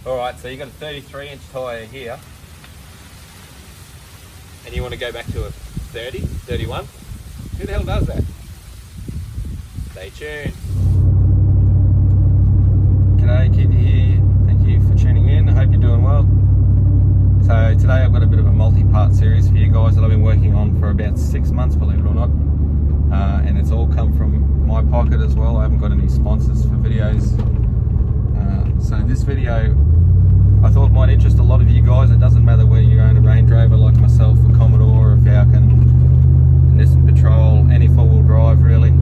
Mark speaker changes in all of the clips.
Speaker 1: Alright, so you got a 33-inch tyre here, and you want to go back to a 30, 31? Who the hell does that? Stay tuned.
Speaker 2: G'day, Keithy here. Thank you for tuning in. I hope you're doing well. So today I've got a bit of a multi-part series for you guys that I've been working on for about 6 months, believe it or not. And it's all come from my pocket as well. I haven't got any sponsors for videos. So this video I thought might interest a lot of you guys. It doesn't matter whether you own a Range Rover like myself, a Commodore, a Falcon, a Nissan Patrol, any four-wheel drive really.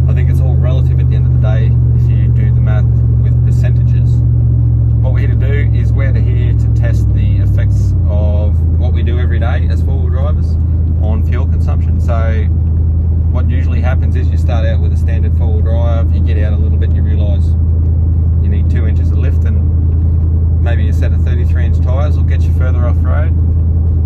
Speaker 2: I think it's all relative at the end of the day if you do the math with percentages. What we're here to do is we're here to test the effects of what we do every day as four-wheel drivers on fuel consumption. So what usually happens is you start out with a standard four-wheel drive, you get out a little bit, you realise you need 2 inches of lift, and maybe a set of 33-inch tyres will get you further off-road.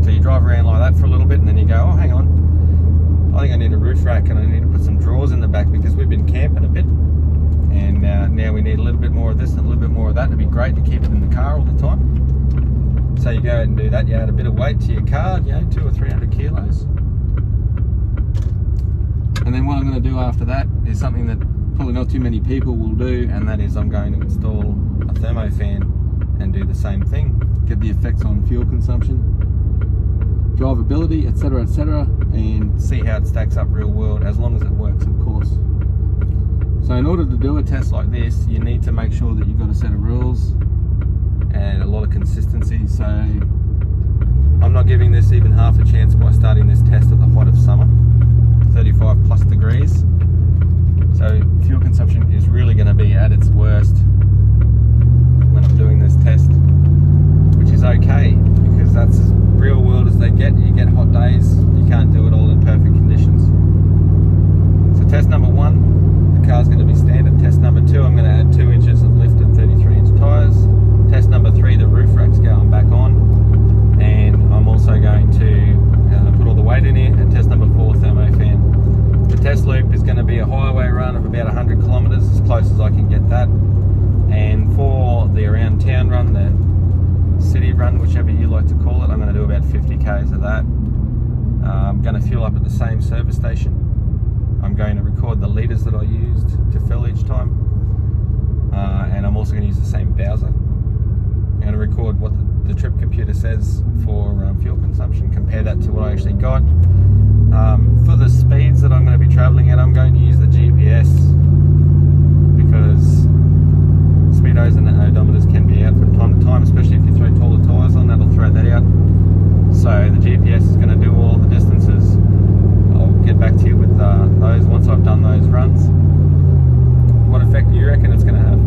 Speaker 2: So you drive around like that for a little bit and then you go, oh hang on, I think I need a roof rack and I need to put some drawers in the back because we've been camping a bit, and now we need a little bit more of this and a little bit more of that. It'd be great to keep it in the car all the time. So you go out and do that, you add a bit of weight to your car, 200 or 300 kilos. And then what I'm going to do after that is something that probably not too many people will do, and that is I'm going to install a thermo fan and do the same thing. Get the effects on fuel consumption, drivability, etc, and see how it stacks up real world, as long as it works, of course. So in order to do a test like this, you need to make sure that you've got a set of rules and a lot of consistency. So I'm not giving this even half a chance by starting this test at the height of summer, 35 plus degrees. So fuel consumption is really going to be at its worst when I'm doing this test, which is okay because that's as real world as they get. You get hot days, you can't do it all in perfect conditions. So test number 1, the car's going to be standard. Test number 2, I'm going to add 2 inches of lift and 33-inch tyres. Test number 3, the roof rack's going back on, and I'm also going to put all the weight in here. And test number 4, thermo fan. The test loop is going to be a highway run of about 100 kilometres, as close as I can get that. And for the around town run, the city run, whichever you like to call it, I'm going to do about 50 k's of that. I'm going to fuel up at the same service station. I'm going to record the litres that I used to fill each time. And I'm also going to use the same Bowser. I'm going to record what the trip computer says for fuel consumption, compare that to what I actually got. For the speeds that I'm going to be travelling at, I'm going to use the GPS because speedos and odometers can be out from time to time, especially if you throw taller tyres on, that'll throw that out. So the GPS is going to do all the distances. I'll get back to you with those once I've done those runs. What effect do you reckon it's going to have?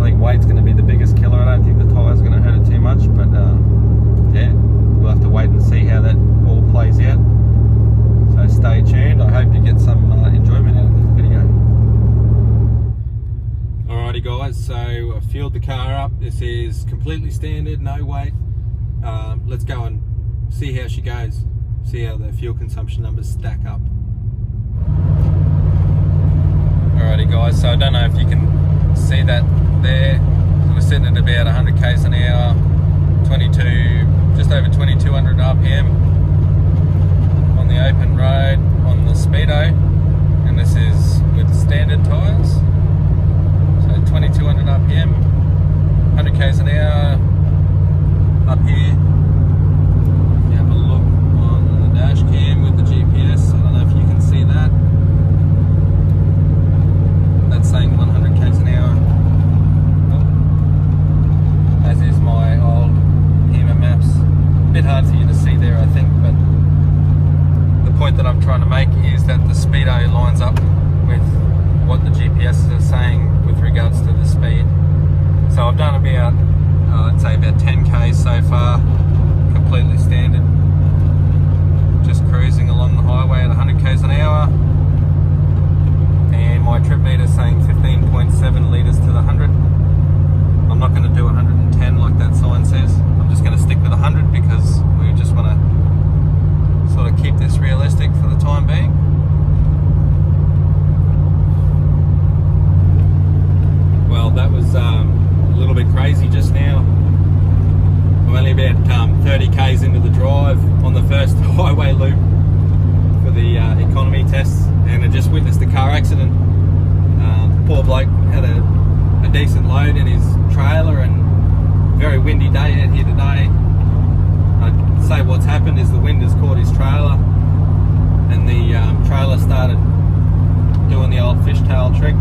Speaker 2: I think weight's going to be the biggest killer. I don't think the tyres are going to hurt it too much, but yeah, we'll have to wait and see how that all plays out. So stay tuned. I hope you get some enjoyment out of this video. Alrighty guys, so I've fueled the car up. This is completely standard, no weight. Let's go and see how she goes. See how the fuel consumption numbers stack up. Alrighty guys, so I don't know if you can see that there. So we're sitting at about 100 k's an hour, 22, just over 2200 RPM on the open road on the Speedo, and this is with standard tyres. So 2200 RPM, 100 k's an hour up here. If you have a look on the dash cam with the GPS, I don't know if you can see that. That's saying 100 k's an hour. Oh. As is my old HEMA maps. A bit hard for you to see there, I think, but the point that I'm trying to make is that the speedo lines up with what the GPS is saying with regards to the speed. So I've done about, I'd say about 10 k's so far, completely standard. Just cruising along the highway at 100 k's an hour. And my trip meter is saying 15.7 litres to the 100. I'm not going to do 110 like that sign says. I'm just going to stick with 100 because we just want to sort of keep this realistic for the time being. Well, that was a little bit crazy just 30 k's into the drive on the first highway loop for the economy tests, and I just witnessed a car accident. Poor bloke had a decent load in his trailer, and very windy day out here today. I'd say what's happened is the wind has caught his trailer, and the trailer started doing the old fishtail trick,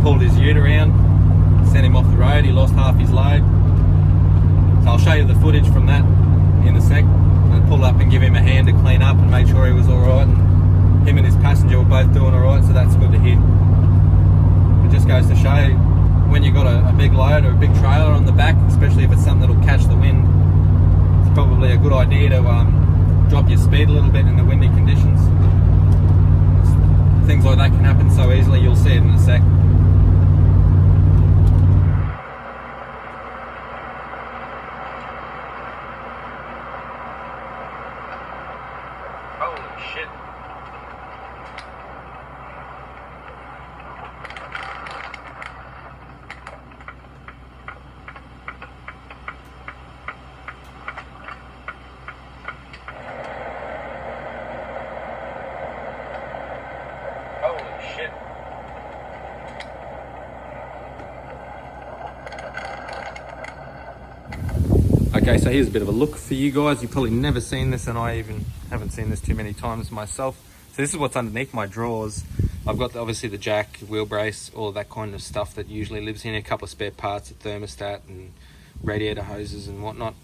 Speaker 2: pulled his ute around, sent him off the road. He lost half his load. So I'll show you the footage from that in a sec. I pulled up and give him a hand to clean up and make sure he was alright, and him and his passenger were both doing alright, so that's good to hear. It just goes to show, when you've got a big load or a big trailer on the back, especially if it's something that'll catch the wind, it's probably a good idea to drop your speed a little bit in the windy conditions. Things like that can happen so easily. You'll see it in a sec. Holy shit. Holy shit. Okay, so here's a bit of a look for you guys. You've probably never seen this, and I even haven't seen this too many times myself. So this is what's underneath my drawers. I've got obviously the jack, wheel brace, all of that kind of stuff that usually lives in, a couple of spare parts, a thermostat and radiator hoses and whatnot.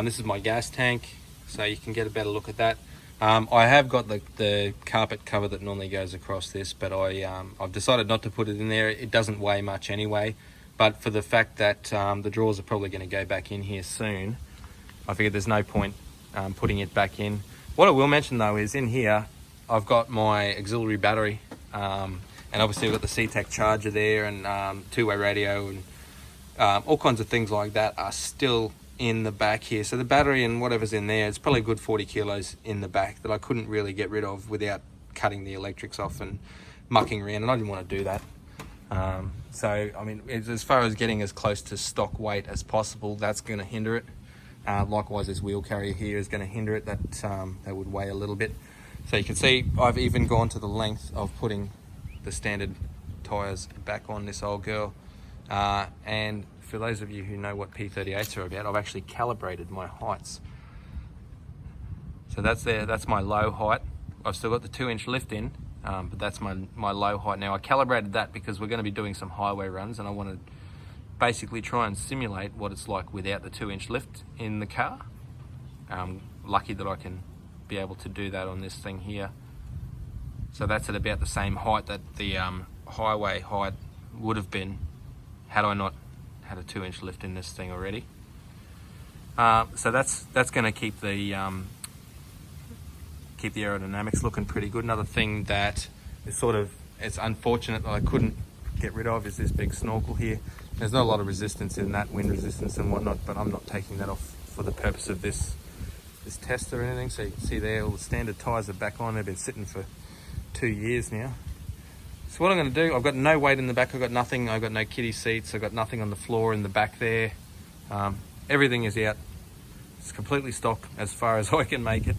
Speaker 2: This is my gas tank, so you can get a better look at that. I have got the carpet cover that normally goes across this, but I've decided not to put it in there. It doesn't weigh much anyway, but for the fact that the drawers are probably going to go back in here soon, I figured there's no point putting it back in. What I will mention though is in here I've got my auxiliary battery, and obviously I've got the C-Tech charger there, and two-way radio, and all kinds of things like that are still in the back here. So the battery and whatever's in there, it's probably a good 40 kilos in the back that I couldn't really get rid of without cutting the electrics off and mucking around, and I didn't want to do that. So I mean, as far as getting as close to stock weight as possible, that's going to hinder it. Likewise, this wheel carrier here is going to hinder it. That would weigh a little bit. So you can see I've even gone to the length of putting the standard tyres back on this old girl. And for those of you who know what P38s are about, I've actually calibrated my heights. So that's my low height. I've still got the 2-inch lift in, but that's my low height. Now I calibrated that because we're going to be doing some highway runs, and I want to basically try and simulate what it's like without the 2-inch lift in the car. Lucky that I can be able to do that on this thing here. So that's at about the same height that the highway height would have been had I not had a 2-inch lift in this thing already. So that's going to keep the aerodynamics looking pretty good. Another thing that is it's unfortunate that I couldn't get rid of is this big snorkel here. There's not a lot of resistance in that, wind resistance and whatnot, but I'm not taking that off for the purpose of this test or anything. So you can see there, all the standard tyres are back on. They've been sitting for 2 years now. So what I'm going to do, I've got no weight in the back, I've got nothing, I've got no kiddie seats, I've got nothing on the floor in the back there. Everything is out. It's completely stock as far as I can make it.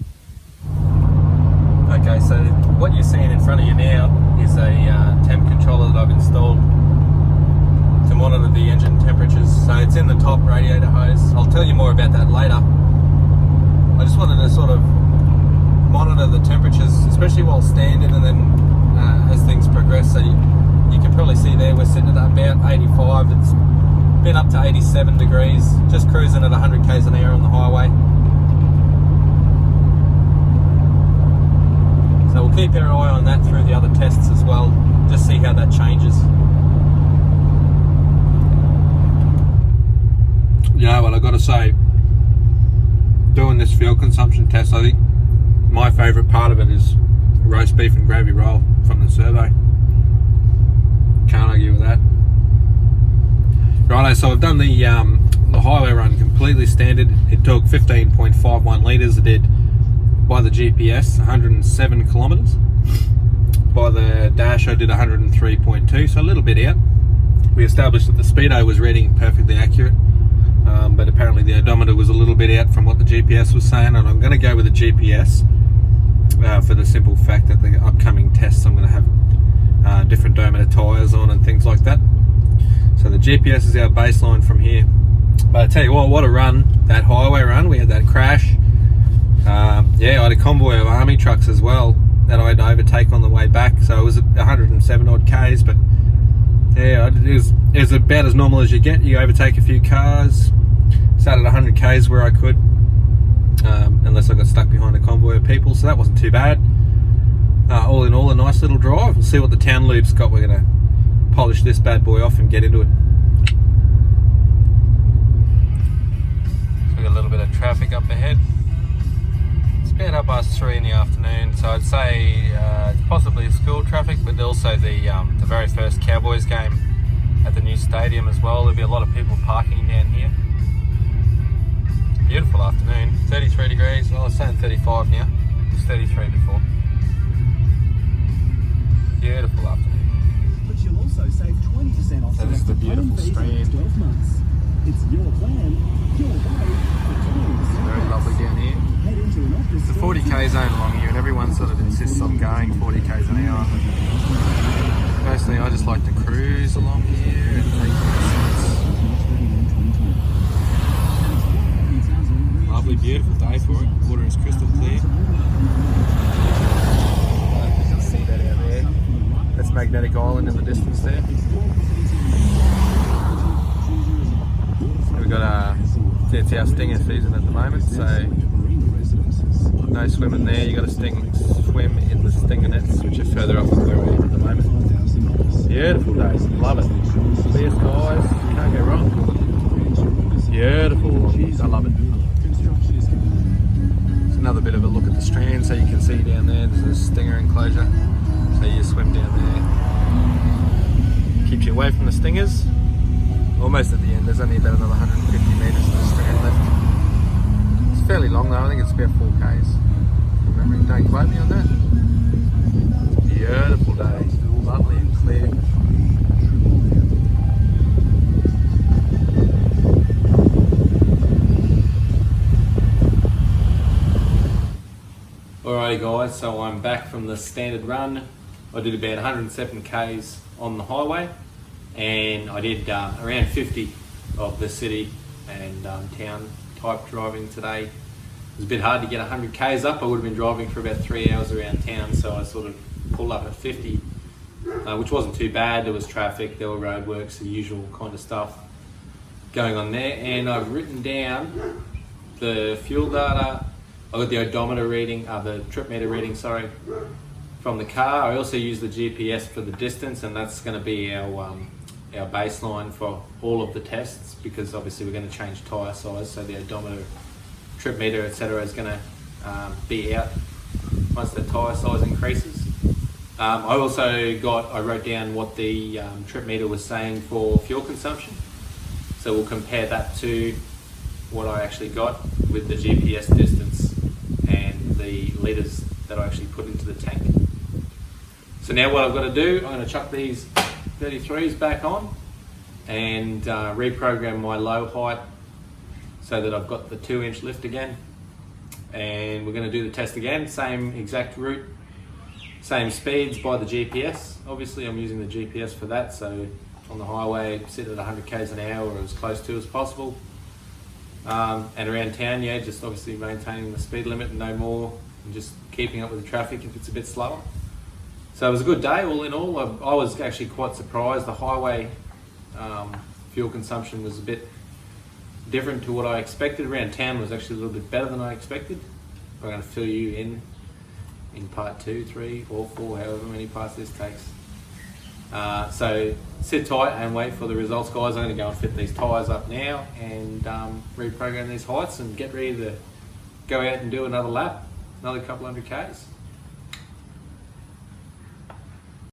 Speaker 2: Okay, so what you're seeing in front of you now is a temp controller that I've installed to monitor the engine temperatures. So it's in the top radiator hose. I'll tell you more about that later. I just wanted to sort of monitor the temperatures, especially while standing, and then as things progress. So you can probably see there we're sitting at about 85. It's been up to 87 degrees, just cruising at 100 k's an hour on the highway. So we'll keep our eye on that through the other tests as well, just see how that changes. Yeah, well, I've got to say, doing this fuel consumption test, I think my favourite part of it is roast beef and gravy roll from the survey. Can't argue with that. Righto, so I've done the highway run completely standard. It took 15.51 litres. It did, by the GPS, 107 kilometres. By the dash I did 103.2, so a little bit out. We established that the speedo was reading perfectly accurate, but apparently the odometer was a little bit out from what the GPS was saying, and I'm going to go with the GPS for the simple fact that the upcoming tests I'm going to have different diameter tyres on and things like that. So the GPS is our baseline from here. But I tell you what a run, that highway run. We had that crash. Yeah, I had a convoy of army trucks as well that I had to overtake on the way back. So it was 107 odd Ks, but yeah, it was about as normal as you get. You overtake a few cars. Started 100 Ks where I could, unless I got stuck behind a convoy of people, so that wasn't too bad. All in all, a nice little drive. We'll see what the town loop's got. We're going to polish this bad boy off and get into it. So we got a little bit of traffic up ahead. It's about 3:30 in the afternoon, so I'd say possibly school traffic, but also the very first Cowboys game at the new stadium as well. There'll be a lot of people parking down here. Beautiful afternoon, 33 degrees. Well, I was saying 35 now. It's 33 before. Beautiful afternoon.
Speaker 3: But you'll also save 20% off.
Speaker 2: So this is the beautiful Strand.
Speaker 3: 12 months. It's your plan, your way.
Speaker 2: Very lovely down here. It's a 40k zone along here, and everyone sort of insists on going 40 k's an hour. Personally, I just like to cruise along here and take photos. Lovely, beautiful day for it. Water is crystal clear. You can see that out there. That's Magnetic Island in the distance there. We've got it's our stinger season at the moment, so no swimming there. You got to swim in the stinger nets, which are further up where we are at the moment. Beautiful day, love it. Clear skies, can't go wrong. Beautiful, I love it. It's another bit of a look at the Strand, so you can see down there. There's a stinger enclosure, so you swim down there. Keeps you away from the stingers. Almost at the end. There's only about another 150 metres to the Strand left. It's fairly long though. I think it's about 4 k's. Remembering, don't quote me on that. Beautiful day, lovely and clear. Alrighty guys, so I'm back from the standard run. I did about 107 k's on the highway, and I did around 50 of the city and town type driving today. It was a bit hard to get 100 k's up. I would have been driving for about 3 hours around town, so I sort of pulled up at 50, which wasn't too bad. There was traffic, there were roadworks, the usual kind of stuff going on there. And I've written down the fuel data. I got the odometer reading, the trip meter reading, sorry, from the car. I also use the GPS for the distance, and that's going to be our baseline for all of the tests, because obviously we're going to change tyre size, so the odometer, trip meter, etc. is going to be out once the tyre size increases. I wrote down what the trip meter was saying for fuel consumption, so we'll compare that to what I actually got with the GPS distance and the litres that I actually put into the tank. So now what I've got to do, I'm going to chuck these 33s back on and reprogram my low height so that I've got the 2-inch lift again, and we're going to do the test again, same exact route, same speeds by the GPS. Obviously I'm using the GPS for that, so on the highway sit at 100 k's an hour or as close to as possible, and around town, yeah, just obviously maintaining the speed limit and no more, and just keeping up with the traffic if it's a bit slower. So it was a good day all in all. I was actually quite surprised. The highway fuel consumption was a bit different to what I expected. Around town was actually a little bit better than I expected. I'm going to fill you in part 2, 3 or 4, however many parts this takes. So sit tight and wait for the results, guys. I'm going to go and fit these tyres up now and reprogram these heights and get ready to go out and do another lap, another couple 100 k's.